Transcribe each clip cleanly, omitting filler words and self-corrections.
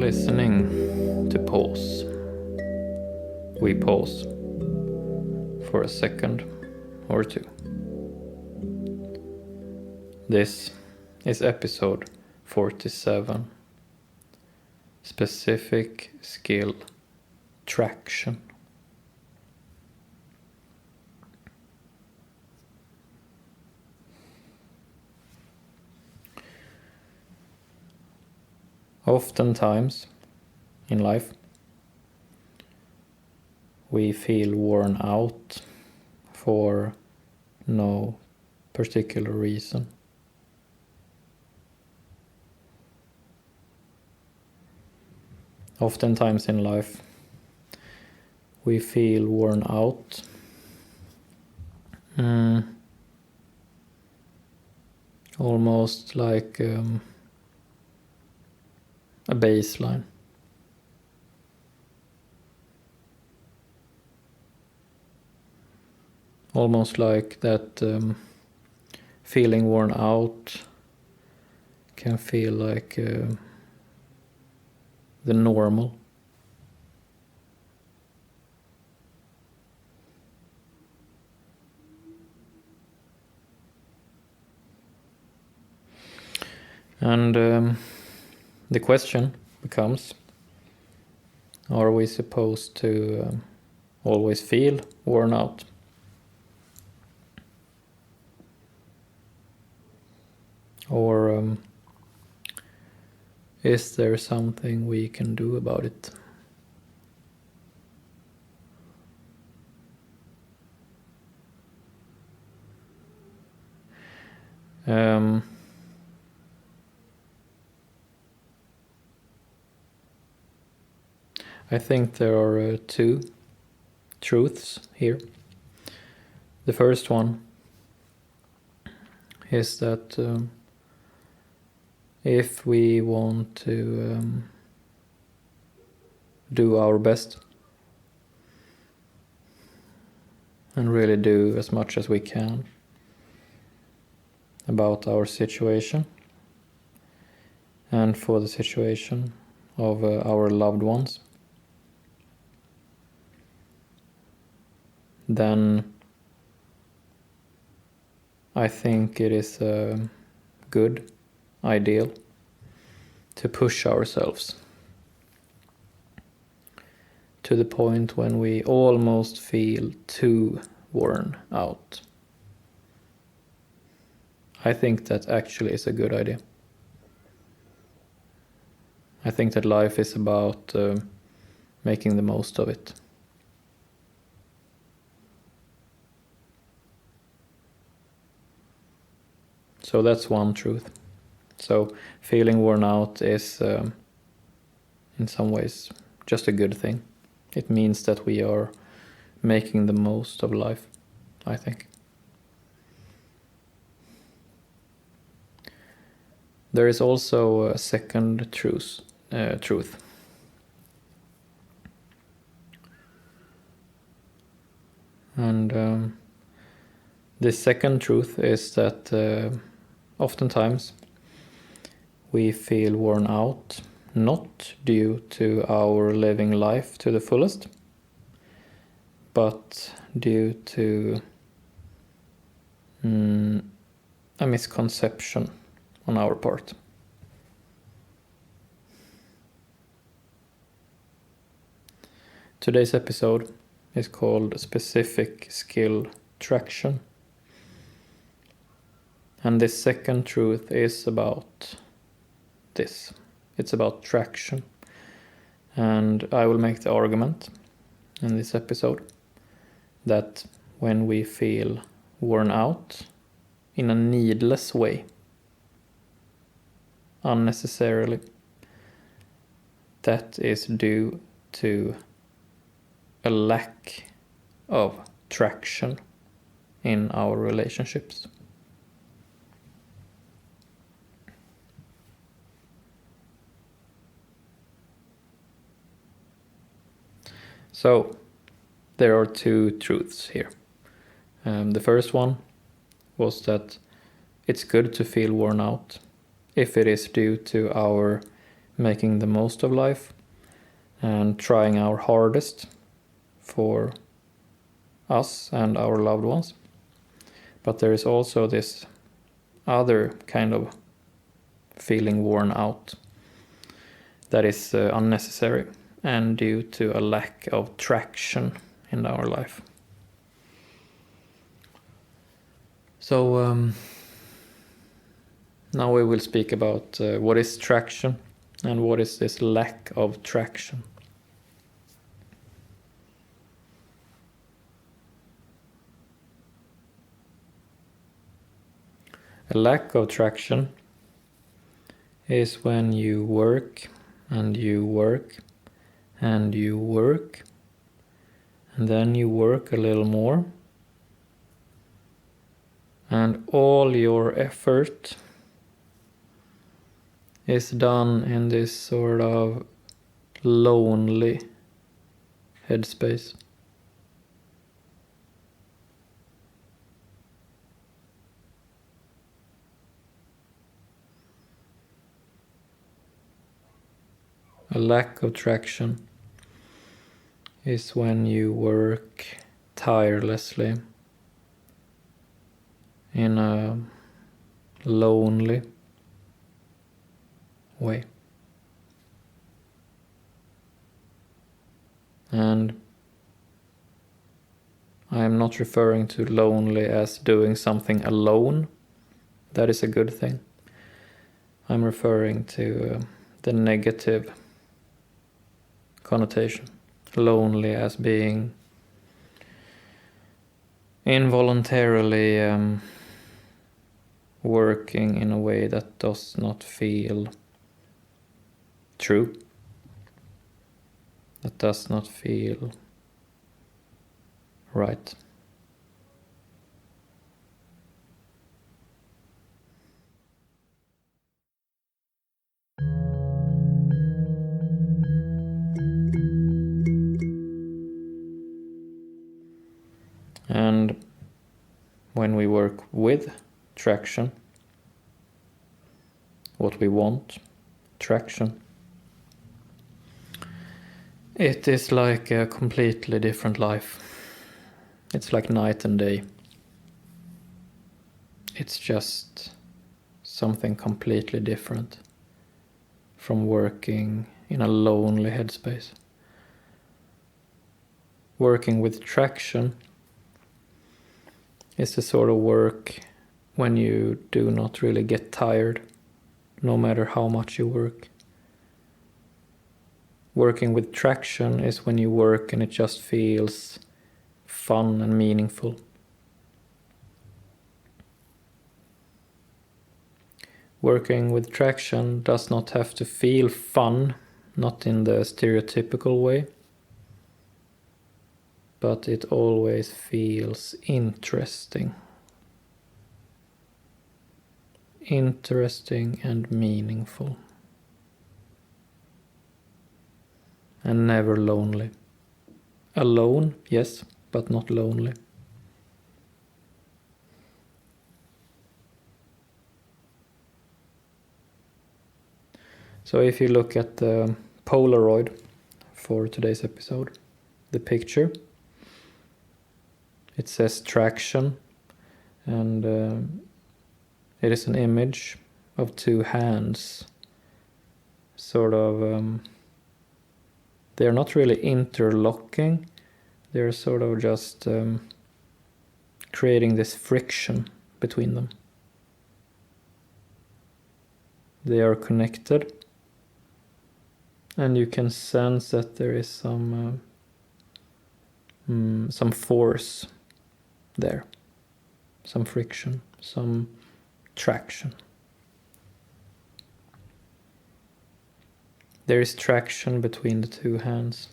listening to pause. We pause for a second or two. This is episode 47. Specific skill traction. Oftentimes in life, we feel worn out for no particular reason. Oftentimes in life, we feel worn out almost like a baseline. Almost like that feeling worn out can feel like the normal. And the question becomes, are we supposed to always feel worn out? Or is there something we can do about it? I think there are two truths here. The first one is that if we want to do our best and really do as much as we can about our situation and for the situation of our loved ones, then I think it is a good ideal to push ourselves to the point when we almost feel too worn out. I think that actually is a good idea. I think that life is about making the most of it. So that's one truth. So feeling worn out is in some ways just a good thing. It means that we are making the most of life, I think. There is also a second truth. And the second truth is that oftentimes we feel worn out not due to our living life to the fullest, but due to a misconception on our part. Today's episode is called Specific Skill Traction. And this second truth is about this. It's about traction. And I will make the argument in this episode that when we feel worn out in a needless way, unnecessarily, that is due to a lack of traction in our relationships. So there are two truths here. The first one was that it's good to feel worn out if it is due to our making the most of life and trying our hardest for us and our loved ones. But there is also this other kind of feeling worn out that is unnecessary and due to a lack of traction in our life. So now we will speak about what is traction and what is this lack of traction. A lack of traction is when you work and you work and you work and then you work a little more, and all your effort is done in this sort of lonely headspace. A lack of traction is when you work tirelessly in a lonely way. And I am not referring to lonely as doing something alone. That is a good thing. I'm referring to the negative connotation. Lonely as being involuntarily working in a way that does not feel true, that does not feel right. And when we work with traction, what we want, traction, it is like a completely different life. It's like night and day. It's just something completely different from working in a lonely headspace. Working with traction is the sort of work when you do not really get tired, no matter how much you work. Working with traction is when you work and it just feels fun and meaningful. Working with traction does not have to feel fun, not in the stereotypical way, but it always feels interesting. Interesting and meaningful. And never lonely. Alone, yes, but not lonely. So if you look at the Polaroid for today's episode, the picture, it says traction, and it is an image of two hands, sort of, they're not really interlocking, they're sort of just creating this friction between them. They are connected, and you can sense that there is some force there, some friction, some traction. There is traction between the two hands.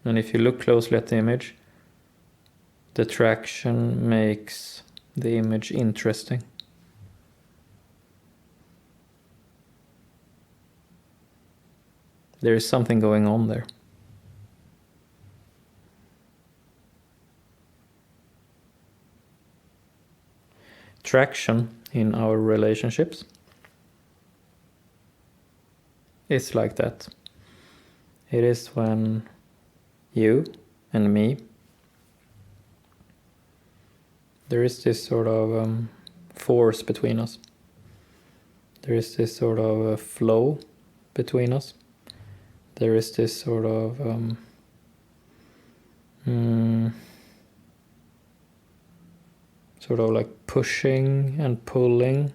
And if you look closely at the image, the traction makes the image interesting. There is something going on there. Traction in our relationships is like that. It is when you and me, there is this sort of force between us. There is this sort of flow between us. There is this sort of sort of like pushing and pulling,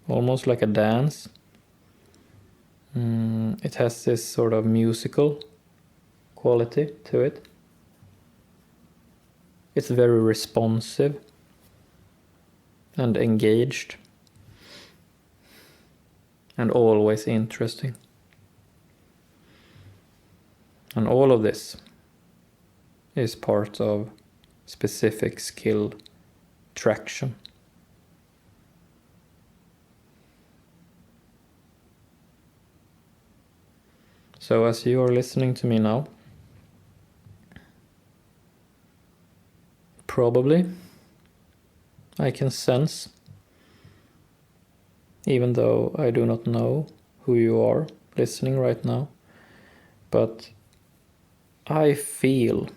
almost like a dance. It has this sort of musical quality to it. It's very responsive and engaged and always interesting. And all of this is part of specific skill traction. So as you are listening to me now, probably I can sense, even though I do not know who you are listening right now, but I feel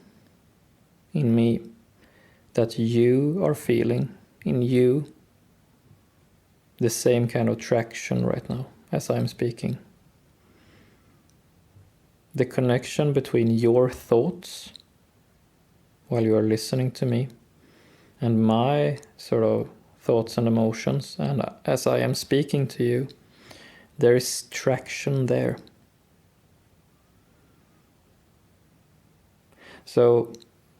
in me that you are feeling in you the same kind of traction right now as I'm speaking. The connection between your thoughts while you are listening to me and my sort of thoughts and emotions, and as I am speaking to you, there is traction there. So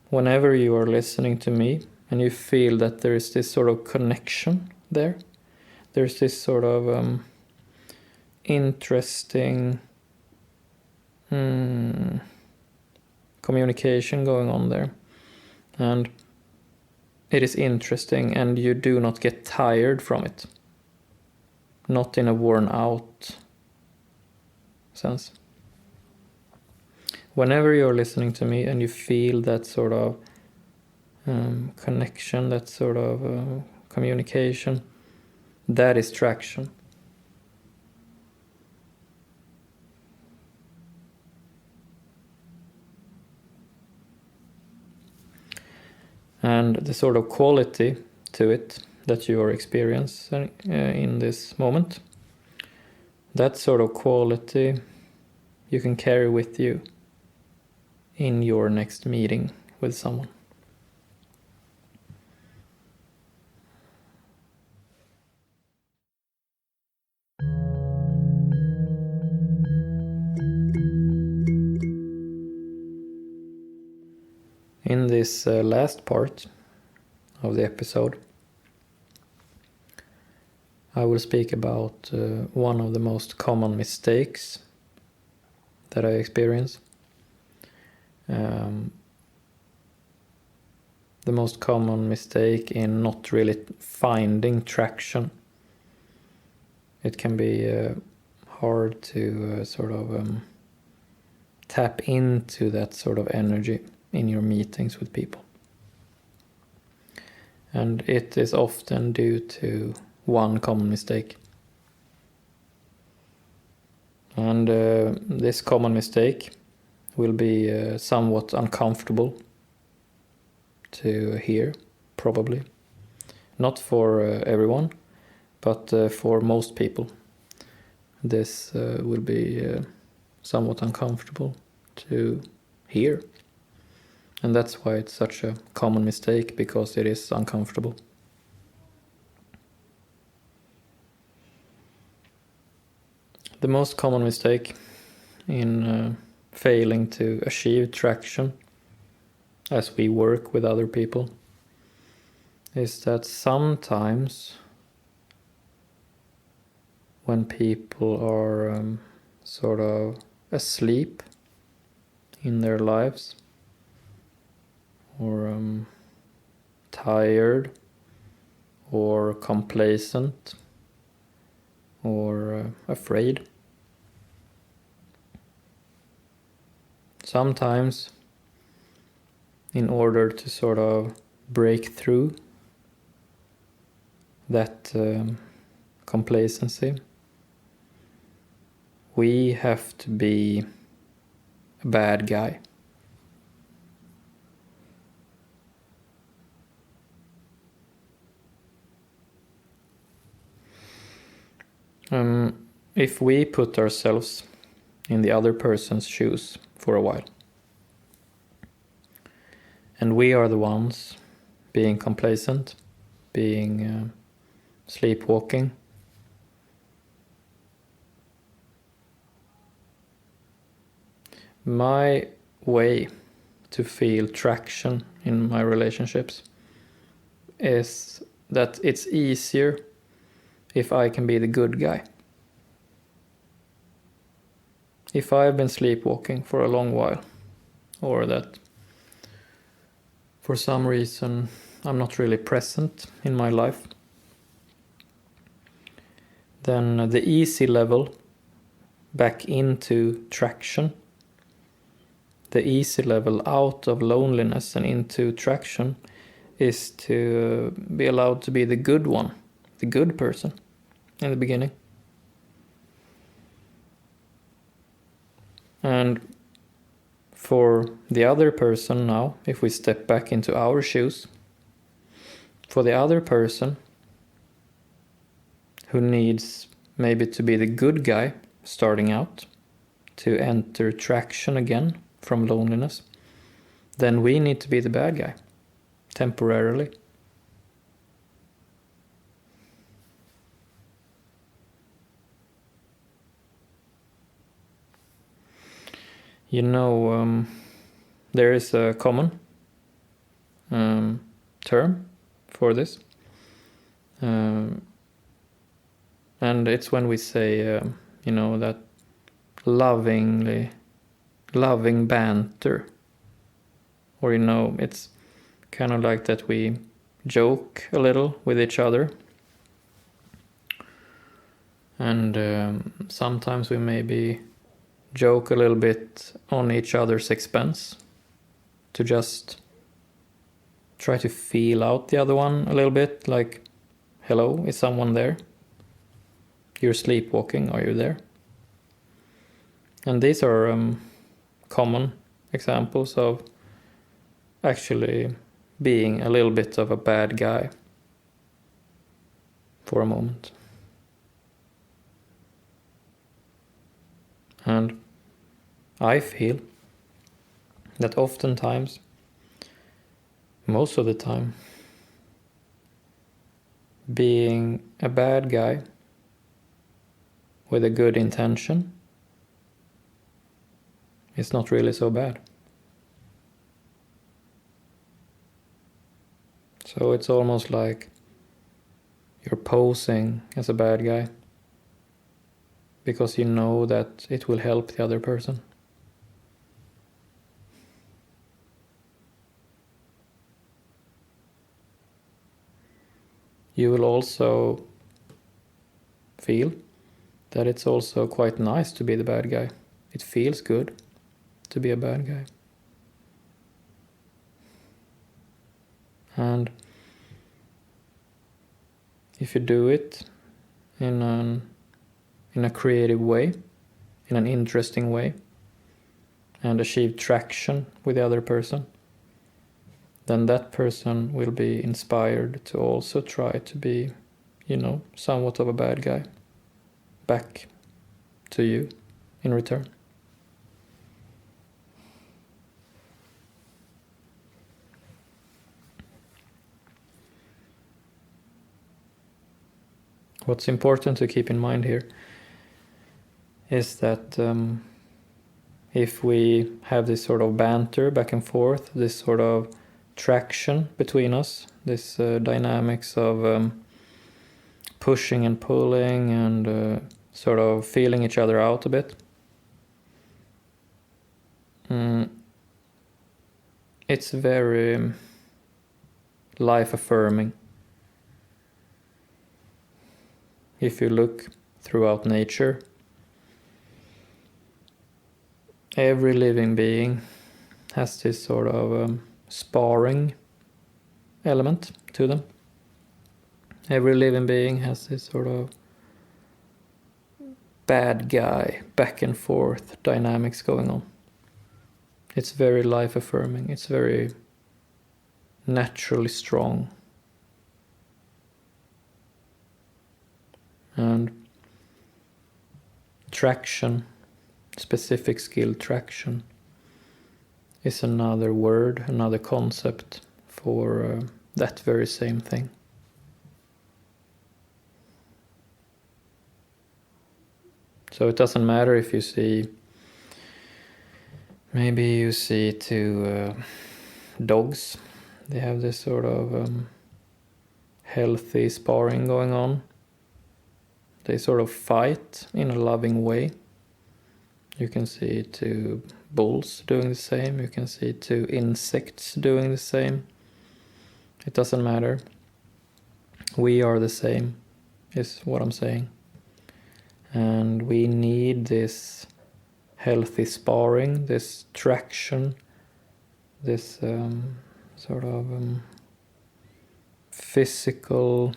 whenever you are listening to me and you feel that there is this sort of connection there, there's this sort of interesting communication going on there, and it is interesting and you do not get tired from it, not in a worn out sense. Whenever you're listening to me and you feel that sort of connection, that sort of communication, that is traction. And the sort of quality to it that you are experiencing in this moment, that sort of quality you can carry with you in your next meeting with someone. In this last part of the episode, I will speak about one of the most common mistakes that I experience. The most common mistake in not really finding traction. It can be hard to sort of tap into that sort of energy in your meetings with people. And it is often due to one common mistake. And this common mistake will be somewhat uncomfortable to hear, probably. Not for everyone, but for most people. This will be somewhat uncomfortable to hear. And that's why it's such a common mistake, because it is uncomfortable. The most common mistake in failing to achieve traction as we work with other people is that sometimes when people are sort of asleep in their lives, or tired, or complacent, or afraid. Sometimes, in order to sort of break through that complacency, we have to be a bad guy. If we put ourselves in the other person's shoes for a while, and we are the ones being complacent, being sleepwalking, my way to feel traction in my relationships is that it's easier if I can be the good guy. If I've been sleepwalking for a long while, or that for some reason I'm not really present in my life, then the easy level back into traction, the easy level out of loneliness and into traction, is to be allowed to be the good one, the good person in the beginning. And for the other person now, if we step back into our shoes, for the other person who needs maybe to be the good guy starting out, to enter traction again from loneliness, then we need to be the bad guy, temporarily. You know, there is a common term for this. And it's when we say, that loving banter. Or, it's kind of like that we joke a little with each other. And sometimes we maybe joke a little bit on each other's expense to just try to feel out the other one a little bit, like, hello, is someone there? You're sleepwalking, are you there? And these are common examples of actually being a little bit of a bad guy for a moment. And I feel that oftentimes, most of the time, being a bad guy with a good intention is not really so bad. So it's almost like you're posing as a bad guy because you know that it will help the other person. You will also feel that it's also quite nice to be the bad guy. It feels good to be a bad guy. And if you do it in a creative way, in an interesting way, and achieve traction with the other person, then that person will be inspired to also try to be, somewhat of a bad guy back to you in return. What's important to keep in mind here is that if we have this sort of banter back and forth, this sort of traction between us, this dynamics of pushing and pulling and sort of feeling each other out a bit, it's very life-affirming. If you look throughout nature, every living being has this sort of sparring element to them. Every living being has this sort of bad guy, back and forth dynamics going on. It's very life affirming. It's very naturally strong. And traction, specific skill traction, is another word, another concept for that very same thing. So it doesn't matter if you see, maybe you see two dogs, they have this sort of healthy sparring going on. They sort of fight in a loving way. You can see two bulls doing the same. You can see two insects doing the same. It doesn't matter. We are the same, is what I'm saying. And we need this healthy sparring, this traction, this sort of physical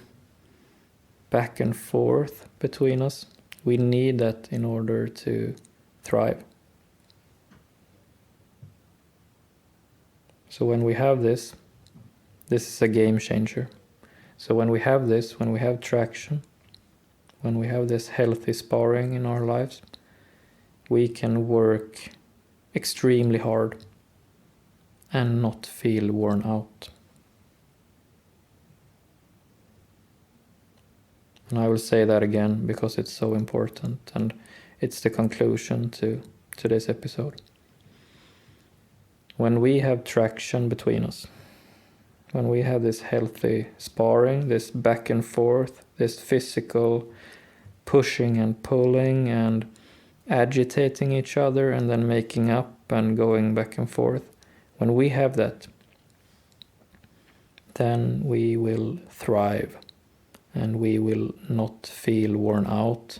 back and forth between us. We need that in order to thrive. So when we have this is a game changer. So when we have this, when we have traction, when we have this healthy sparring in our lives, we can work extremely hard and not feel worn out. And I will say that again because it's so important, and it's the conclusion to today's episode. When we have traction between us, when we have this healthy sparring, this back and forth, this physical pushing and pulling and agitating each other and then making up and going back and forth, when we have that, then we will thrive and we will not feel worn out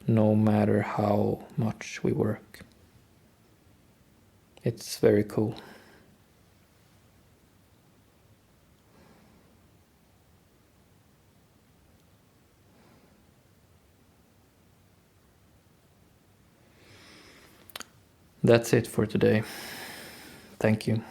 no matter how much we work. It's very cool. That's it for today. Thank you.